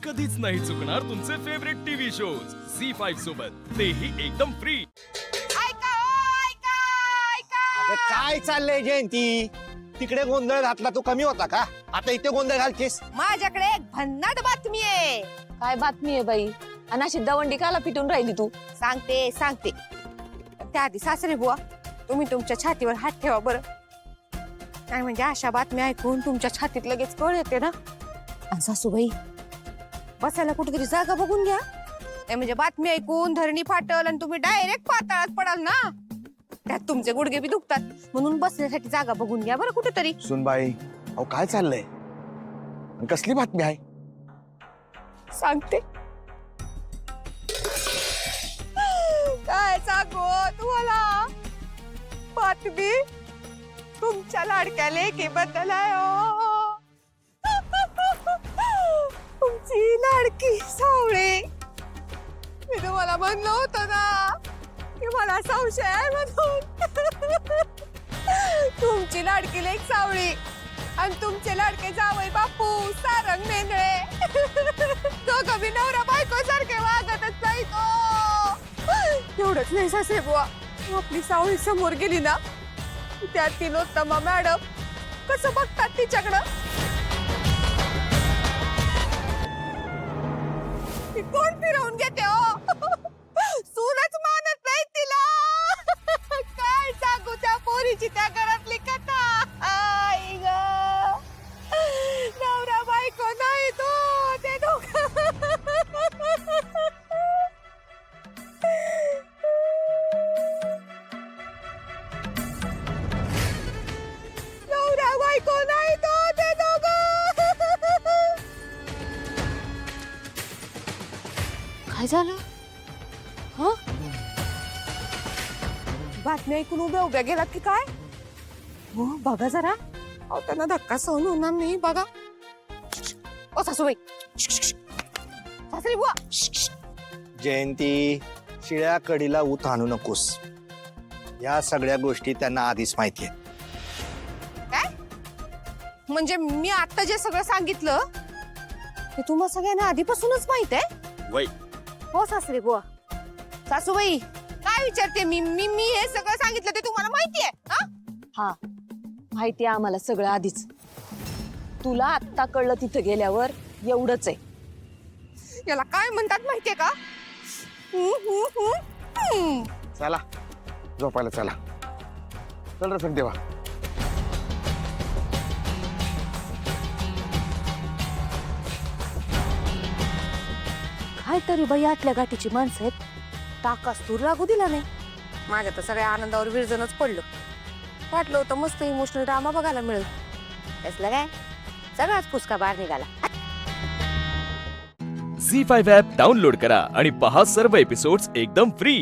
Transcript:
कधीच नाही चुकणार तुमचे फेवरेट टीव्ही शोज झी5 सोबत, तेही एकदम फ्री। ऐका ओ, ऐका ऐका अगं काय चाललंय जयंती? तिकडे गोंधळ घातला तो कमी होता का? आता इथे गोंधळ घालतेस? माझ्याकडे एक भन्नाट बातमी आहे। काय बातमी आहे बाई? आणि अशी दवंडी काला पिटून राहिली तू? सांगते त्याआधी सासरे बुवा, तुम्ही तुमच्या छातीवर हात ठेवा बरं। काय म्हणजे अशा बातम्या ऐकून तुमच्या छातीत लगेच कळ येते ना। आणि सासूबाई, बसायला कुठेतरी जागा बघून घ्या, नाही म्हणजे बातमी ऐकून धरणी फाटल आणि तुम्ही डायरेक्ट पाताळात पडाल ना। त्यात तुमचे गुडघे बी दुखतात, म्हणून बसण्यासाठी जागा बघून घ्या बरं कुठेतरी। सुनबाई, अहो काय चाललंय? आणि कसली बातमी आहे? सांगते। काय सांगू तुम्हाला? बातमी तुमच्या लाडक्या लेकीबद्दल आहे हो। तुमची लाडकी सावळी। मी तुम्हाला म्हणलं होतं ना की मला संशय आहे म्हणून। तुमची लाडकी लेक सावळी आणि तुमचे लाडके जावई बापू सारंग मेंढळे दोघं बी नवरा बायको सारखे वागतच नाही तो। एवढंच नाही सासरे बुवा, आपली सावळी समोर गेली ना, त्या तिलोत्तमा मॅडम कसं बघतात तिच्याकडं। ती कोण फिरवून घेते हो? सूनच मानत नाही तिला। काय सांगू त्या पोरीची त्या घरातली कथा। आई गं, नवरा बायको नाही तो, ते नवरा बायको नाही तो, ते काय झालं? हा? बातमी ऐकून उभ्या गेलात की काय? हो बघा जरा, अहो त्यांना धक्का सहन होणार नाही बघा। ओ सासूबाई, सासरी बुवा, जयंती, शिळ्या कडीला ऊत आणू नकोस। या सगळ्या गोष्टी त्यांना आधीच माहिती आहेत। काय म्हणजे मी आता जे सगळं सांगितलं ते तुम्हा सगळ्यांना आधीपासूनच माहित आहे? वय हो सासरी बुवा, सासूबाई काय विचारते मी मी मी हे सगळं सांगितलं ते तुम्हाला माहिती आहे? हा, माहिती आहे आम्हाला सगळं आधीच। तुला आत्ता कळलं तिथं गेल्यावर, एवढंच आहे। याला काय म्हणतात माहितीये का? चला झोपायला चला। चल रसन देवा। काय तरी बाई आतल्या गाठीची माणसं आहेत, टाकास तूर लागू दिला नाही। माझ्या तर सगळ्या आनंदावर विरजनच पडलं। वाटलं होतं मस्त इमोशनल ड्रामा बघायला मिळेल, असलं काय सगळाच फुसका बाहेर निघाला। झी5 ॲप डाउनलोड करा आणि पहा सर्व एपिसोड्स एकदम फ्री।